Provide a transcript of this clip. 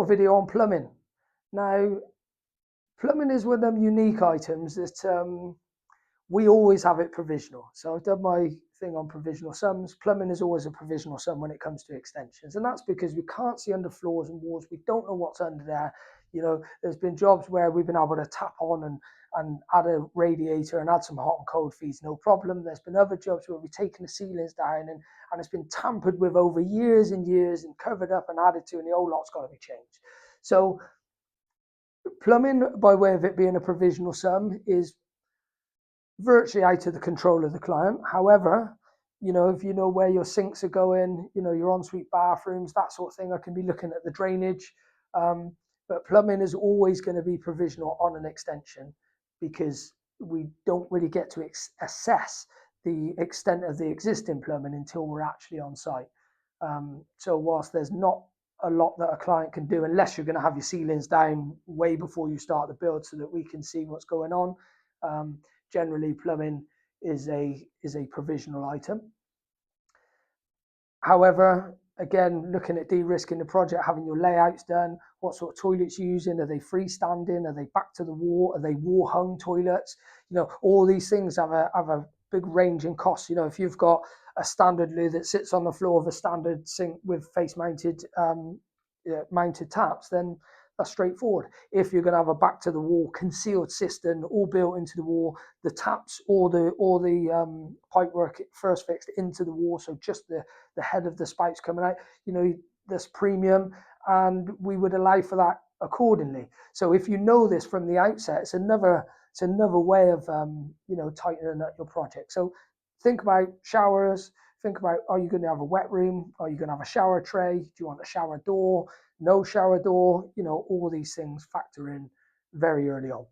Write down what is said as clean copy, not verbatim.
short video on plumbing. Now, plumbing is one of them unique items that we always have it provisional. So I've done my thing on provisional sums. Plumbing is always a provisional sum when it comes to extensions. And that's because we can't see under floors and walls. We don't know what's under there. You know, there's been jobs where we've been able to tap on and add a radiator and add some hot and cold feeds, no problem. There's been other jobs where we've taken the ceilings down and it's been tampered with over years and years and covered up and added to, and the whole lot's got to be changed. So plumbing, by way of it being a provisional sum, is virtually out of the control of the client. However, you know, if you know where your sinks are going, you know, your ensuite bathrooms, that sort of thing, I can be looking at the drainage. But plumbing is always going to be provisional on an extension because we don't really get to assess the extent of the existing plumbing until we're actually on site. So whilst there's not a lot that a client can do, unless you're going to have your ceilings down way before you start the build so that we can see what's going on, generally plumbing is a provisional item. However, again, looking at de-risking the project, having your layouts done, what sort of toilets you're using, are they freestanding, are they back to the wall, are they wall hung toilets? You know, all these things have a big range in costs. You know, if you've got a standard loo that sits on the floor of a standard sink with face mounted mounted taps, then that's straightforward. If you're going to have a back to the wall concealed cistern all built into the wall, the taps or the pipework first fixed into the wall, so just the head of the spouts coming out, you know, that's premium, and we would allow for that accordingly. So if you know this from the outset, it's another way of you know, tightening up your project. So think about showers. Think about, are you going to have a wet room? Are you going to have a shower tray? Do you want a shower door? No shower door? You know, all these things factor in very early on.